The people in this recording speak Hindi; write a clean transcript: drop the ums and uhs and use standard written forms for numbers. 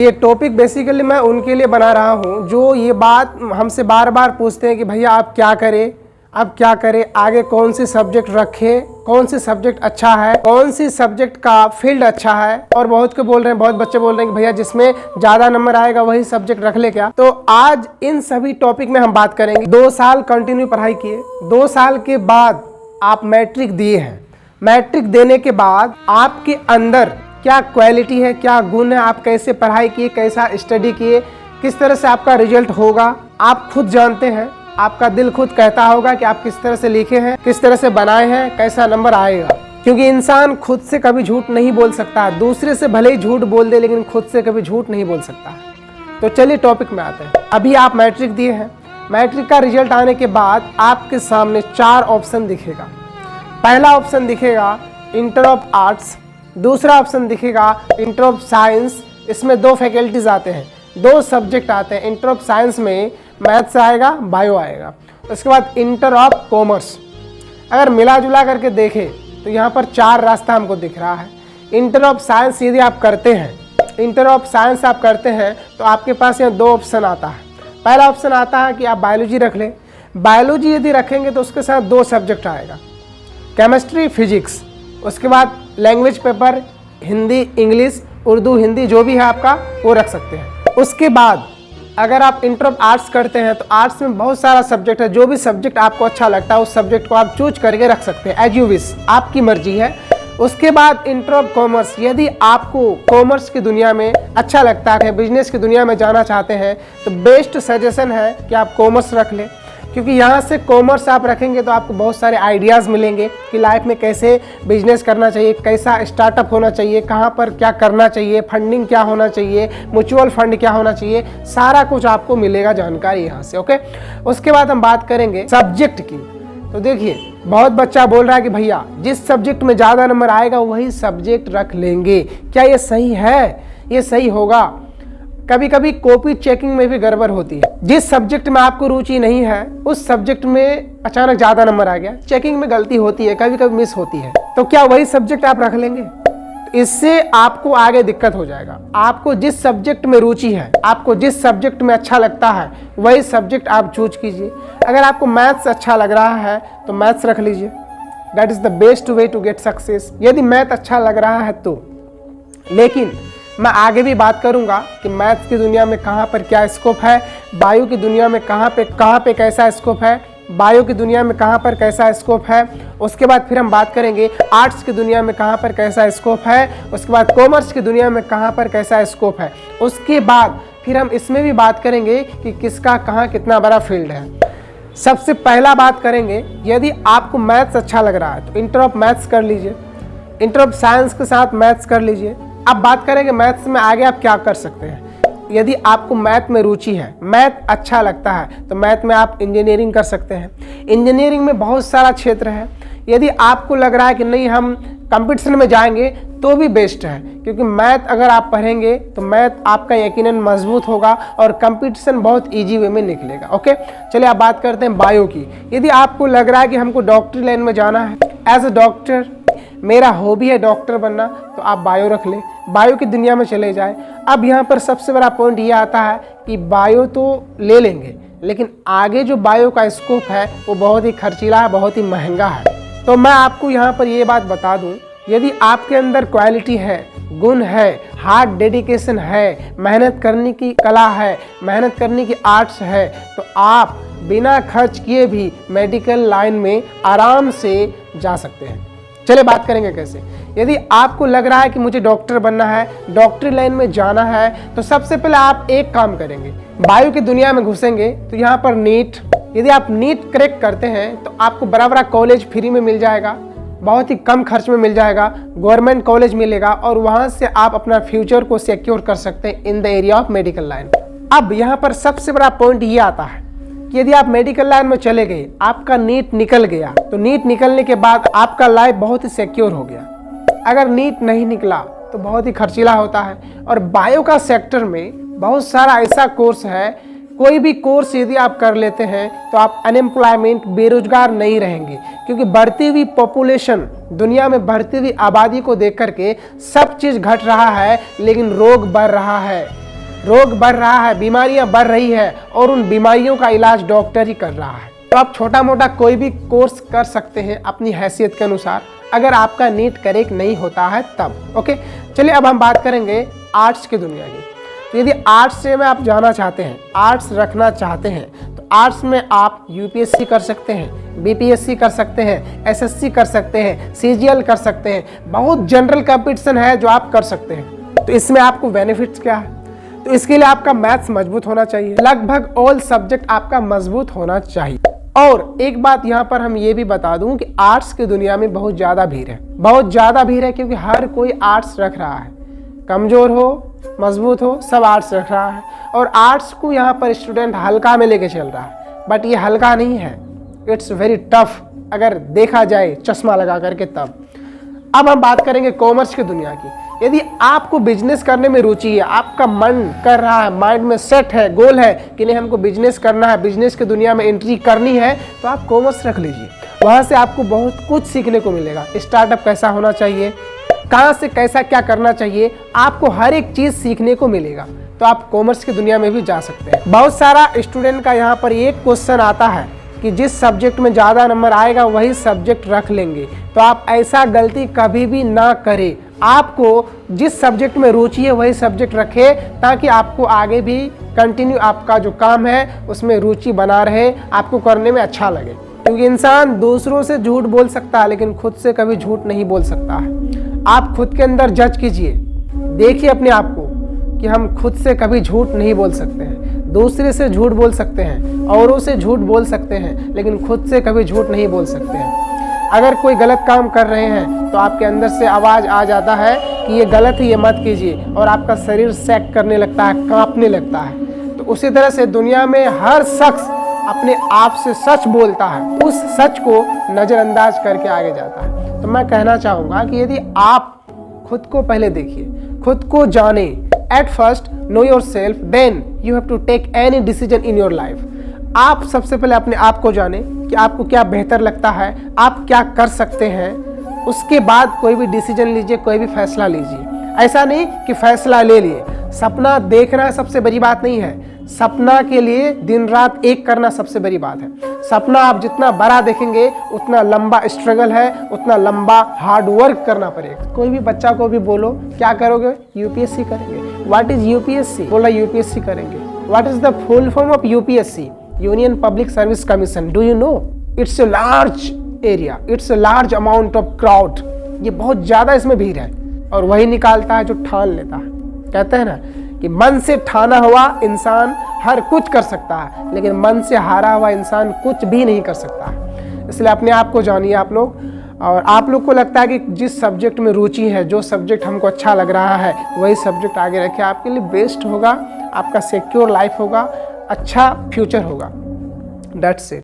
ये टॉपिक बेसिकली मैं उनके लिए बना रहा हूँ जो ये बात हमसे बार बार पूछते हैं कि भैया आप क्या करें, अब क्या करें, आगे कौन सी सब्जेक्ट रखें, कौन सी सब्जेक्ट अच्छा है, कौन सी सब्जेक्ट का फील्ड अच्छा है। और बहुत को बोल रहे हैं, बहुत बच्चे बोल रहे हैं कि भैया जिसमें ज़्यादा नंबर आएगा वही सब्जेक्ट रख ले क्या। तो आज इन सभी टॉपिक में हम बात करेंगे। 2 साल कंटिन्यू पढ़ाई किए, 2 साल के बाद आप मैट्रिक दिए हैं। मैट्रिक देने के बाद आपके अंदर क्या क्वालिटी है, क्या गुण है, आप कैसे पढ़ाई किए, कैसा स्टडी किए, किस तरह से आपका रिजल्ट होगा, आप खुद जानते हैं। आपका दिल खुद कहता होगा कि आप किस तरह से लिखे हैं, किस तरह से बनाए हैं, कैसा नंबर आएगा। क्योंकि इंसान खुद से कभी झूठ नहीं बोल सकता, दूसरे से भले ही झूठ बोल दे लेकिन खुद से कभी झूठ नहीं बोल सकता। तो चलिए टॉपिक में आते हैं। अभी आप मैट्रिक दिए हैं, मैट्रिक का रिजल्ट आने के बाद आपके सामने 4 ऑप्शन दिखेगा। पहला ऑप्शन दिखेगा इंटर ऑफ आर्ट्स, दूसरा ऑप्शन दिखेगा इंटर ऑफ साइंस। इसमें 2 फैकल्टीज आते हैं, 2 सब्जेक्ट आते हैं। इंटर ऑफ साइंस में मैथ्स आएगा, बायो आएगा। उसके बाद इंटर ऑफ कॉमर्स। अगर मिला जुला करके देखें तो यहाँ पर 4 रास्ता हमको दिख रहा है। इंटर ऑफ साइंस यदि आप करते हैं, इंटर ऑफ साइंस आप करते हैं तो आपके पास यहाँ 2 ऑप्शन आता है। पहला ऑप्शन आता है कि आप बायोलॉजी रख लें। बायोलॉजी यदि रखेंगे तो उसके साथ 2 सब्जेक्ट आएगा, केमिस्ट्री, फिजिक्स। उसके बाद language paper Hindi, English, Urdu, Hindi जो भी है आपका वो रख सकते हैं। उसके बाद अगर आप इंटर ऑफ आर्ट्स करते हैं तो आर्ट्स में बहुत सारा सब्जेक्ट है। जो भी सब्जेक्ट आपको अच्छा लगता है उस सब्जेक्ट को आप चूज करके रख सकते हैं, एज यू विश, आपकी मर्जी है। उसके बाद इंटर ऑफ कॉमर्स, यदि आपको कॉमर्स की दुनिया में अच्छा लगता है, बिजनेस की दुनिया में जाना चाहते हैं तो बेस्ट सजेशन है कि आप कॉमर्स रख लें। क्योंकि यहाँ से कॉमर्स आप रखेंगे तो आपको बहुत सारे आइडियाज़ मिलेंगे कि लाइफ में कैसे बिजनेस करना चाहिए, कैसा स्टार्टअप होना चाहिए, कहाँ पर क्या करना चाहिए, फंडिंग क्या होना चाहिए, म्यूचुअल फंड क्या होना चाहिए, सारा कुछ आपको मिलेगा जानकारी यहाँ से। ओके, उसके बाद हम बात करेंगे सब्जेक्ट की। तो देखिए, बहुत बच्चा बोल रहा है कि भैया जिस सब्जेक्ट में ज़्यादा नंबर आएगा वही सब्जेक्ट रख लेंगे। क्या ये सही है? ये सही होगा? कभी कभी कॉपी चेकिंग में भी गड़बड़ होती है। जिस सब्जेक्ट में आपको रुचि नहीं है उस सब्जेक्ट में अचानक ज़्यादा नंबर आ गया, चेकिंग में गलती होती है, कभी कभी मिस होती है। तो क्या वही सब्जेक्ट आप रख लेंगे? इससे आपको आगे दिक्कत हो जाएगा। आपको जिस सब्जेक्ट में रुचि है, आपको जिस सब्जेक्ट में अच्छा लगता है वही सब्जेक्ट आप चूज कीजिए। अगर आपको मैथ्स अच्छा लग रहा है तो मैथ्स रख लीजिए, that is the best way to get success, यदि मैथ अच्छा लग रहा है तो। लेकिन मैं आगे भी बात करूंगा कि मैथ्स की दुनिया में कहाँ पर क्या स्कोप है, बायो की दुनिया में कहाँ पे कैसा स्कोप है, बायो की दुनिया में कहाँ पर कैसा स्कोप है। उसके बाद फिर हम बात करेंगे आर्ट्स की दुनिया में कहाँ पर कैसा स्कोप है। उसके बाद कॉमर्स की दुनिया में कहाँ पर कैसा स्कोप है। उसके बाद फिर हम इसमें भी बात करेंगे कि किसका कहाँ कितना बड़ा फील्ड है। सबसे पहला बात करेंगे, यदि आपको मैथ्स अच्छा लग रहा है तो इंटर ऑफ मैथ्स कर लीजिए, इंटर ऑफ साइंस के साथ मैथ्स कर लीजिए। अब बात करेंगे मैथ्स में आगे आप क्या कर सकते हैं। यदि आपको मैथ में रुचि है, मैथ अच्छा लगता है तो मैथ में आप इंजीनियरिंग कर सकते हैं। इंजीनियरिंग में बहुत सारा क्षेत्र है। यदि आपको लग रहा है कि नहीं हम कंपटीशन में जाएंगे तो भी बेस्ट है, क्योंकि मैथ अगर आप पढ़ेंगे तो मैथ आपका यकीनन मजबूत होगा और कंपटीशन बहुत ईजी वे में निकलेगा। ओके, चलिए आप बात करते हैं बायो की। यदि आपको लग रहा है कि हमको डॉक्टरी लाइन में जाना है, एज ए डॉक्टर मेरा हॉबी है डॉक्टर बनना, तो आप बायो रख लें, बायो की दुनिया में चले जाएं। अब यहाँ पर सबसे बड़ा पॉइंट ये आता है कि बायो तो ले लेंगे लेकिन आगे जो बायो का स्कोप है वो बहुत ही खर्चीला है, बहुत ही महंगा है। तो मैं आपको यहाँ पर ये बात बता दूँ, यदि आपके अंदर क्वालिटी है, गुण है, हार्ड डेडिकेशन है, मेहनत करने की कला है, मेहनत करने की आर्ट्स है, तो आप बिना खर्च किए भी मेडिकल लाइन में आराम से जा सकते हैं। चलिए बात करेंगे कैसे। यदि आपको लग रहा है कि मुझे डॉक्टर बनना है, डॉक्टरी लाइन में जाना है, तो सबसे पहले आप एक काम करेंगे, बायो की दुनिया में घुसेंगे तो यहाँ पर नीट, यदि आप नीट क्रैक करते हैं तो आपको बड़ा बड़ा कॉलेज फ्री में मिल जाएगा, बहुत ही कम खर्च में मिल जाएगा, गवर्नमेंट कॉलेज मिलेगा और वहाँ से आप अपना फ्यूचर को सिक्योर कर सकते हैं in the area of medical line. अब यहाँ पर सबसे बड़ा पॉइंट ये आता है कि यदि आप मेडिकल लाइन में चले गए, आपका नीट निकल गया, तो नीट निकलने के बाद आपका लाइफ बहुत ही सिक्योर हो गया। अगर नीट नहीं निकला तो बहुत ही खर्चीला होता है। और बायो का सेक्टर में बहुत सारा ऐसा कोर्स है, कोई भी कोर्स यदि आप कर लेते हैं तो आप अनएम्प्लॉयमेंट, बेरोजगार नहीं रहेंगे। क्योंकि बढ़ती हुई पॉपुलेशन, दुनिया में बढ़ती हुई आबादी को देख करके सब चीज़ घट रहा है लेकिन रोग बढ़ रहा है। रोग बढ़ रहा है, बीमारियां बढ़ रही है और उन बीमारियों का इलाज डॉक्टर ही कर रहा है। तो आप छोटा मोटा कोई भी कोर्स कर सकते हैं अपनी हैसियत के अनुसार, अगर आपका नीट करेक्ट नहीं होता है तब। ओके, चलिए अब हम बात करेंगे आर्ट्स की दुनिया की। तो यदि आर्ट्स से में आप जाना चाहते हैं, आर्ट्स रखना चाहते हैं, तो आर्ट्स में आप यूपीएससी कर सकते हैं, बीपीएससी कर सकते हैं, एसएससी कर सकते हैं, सीजीएल कर सकते हैं। बहुत जनरल कंपटीशन है जो आप कर सकते हैं। तो इसमें आपको बेनिफिट्स क्या है? तो इसके लिए आपका मैथ्स मजबूत होना चाहिए, लगभग ऑल सब्जेक्ट आपका मजबूत होना चाहिए। और एक बात यहाँ पर हम ये भी बता दूं कि आर्ट्स की दुनिया में बहुत ज़्यादा भीड़ है, बहुत ज़्यादा भीड़ है, क्योंकि हर कोई आर्ट्स रख रहा है, कमज़ोर हो मजबूत हो सब आर्ट्स रख रहा है। और आर्ट्स को यहाँ पर स्टूडेंट हल्का में लेके चल रहा है, बट ये हल्का नहीं है, इट्स वेरी टफ अगर देखा जाए चश्मा लगा करके तब। अब हम बात करेंगे कॉमर्स की दुनिया की। यदि आपको बिजनेस करने में रुचि है, आपका मन कर रहा है, माइंड में सेट है, गोल है कि नहीं हमको बिजनेस करना है, बिजनेस की दुनिया में एंट्री करनी है, तो आप कॉमर्स रख लीजिए। वहाँ से आपको बहुत कुछ सीखने को मिलेगा। स्टार्टअप कैसा होना चाहिए, कहाँ से कैसा क्या करना चाहिए, आपको हर एक चीज़ सीखने को मिलेगा। तो आप कॉमर्स की दुनिया में भी जा सकते हैं। बहुत सारा स्टूडेंट का यहाँ पर एक क्वेश्चन आता है कि जिस सब्जेक्ट में ज़्यादा नंबर आएगा वही सब्जेक्ट रख लेंगे। तो आप ऐसा गलती कभी भी ना करें। आपको जिस सब्जेक्ट में रुचि है वही सब्जेक्ट रखें, ताकि आपको आगे भी कंटिन्यू आपका जो काम है उसमें रुचि बना रहे, आपको करने में अच्छा लगे। क्योंकि इंसान दूसरों से झूठ बोल सकता है लेकिन खुद से कभी झूठ नहीं बोल सकता है। आप खुद के अंदर जज कीजिए, देखिए अपने आप को कि हम खुद से कभी झूठ नहीं बोल सकते हैं। दूसरे से झूठ बोल सकते हैं, औरों से झूठ बोल सकते हैं, लेकिन खुद से कभी झूठ नहीं बोल सकते हैं। अगर कोई गलत काम कर रहे हैं तो आपके अंदर से आवाज़ आ जाता है कि ये गलत है, ये मत कीजिए, और आपका शरीर सैक करने लगता है, कांपने लगता है। तो उसी तरह से दुनिया में हर शख्स अपने आप से सच बोलता है, उस सच को नज़रअंदाज करके आगे जाता है। तो मैं कहना चाहूँगा कि यदि आप खुद को पहले देखिए, खुद को जाने, at first know yourself, then you have to take any decision in your life. आप सबसे पहले अपने आप को जाने कि आपको क्या बेहतर लगता है, आप क्या कर सकते हैं, उसके बाद कोई भी डिसीजन लीजिए, कोई भी फैसला लीजिए। ऐसा नहीं कि फैसला ले लिए, सपना देखना सबसे बड़ी बात नहीं है, सपना के लिए दिन रात एक करना सबसे बड़ी बात है। सपना आप जितना बड़ा देखेंगे उतना लंबा स्ट्रगल है, उतना लंबा हार्ड वर्क करना पड़ेगा। कोई भी बच्चा को भी बोलो क्या करोगे, यूपीएससी करेंगे। व्हाट इज यूपीएससी, बोला यूपीएससी करेंगे। What is the full form of UPSC, union public service commission. Do you know, it's a large area, it's a large amount of crowd. ये बहुत ज़्यादा इसमें भीड़ है, और वही निकालता है जो ठान लेता है। कहते हैं ना कि मन से ठाना हुआ इंसान हर कुछ कर सकता है, लेकिन मन से हारा हुआ इंसान कुछ भी नहीं कर सकता है। इसलिए अपने आप को जानिए आप लोग। और आप लोग को लगता है कि जिस सब्जेक्ट में रुचि है, जो सब्जेक्ट हमको अच्छा लग रहा है, वही सब्जेक्ट आगे रखें, आपके लिए बेस्ट होगा, आपका सिक्योर लाइफ होगा, अच्छा फ्यूचर होगा। That's it.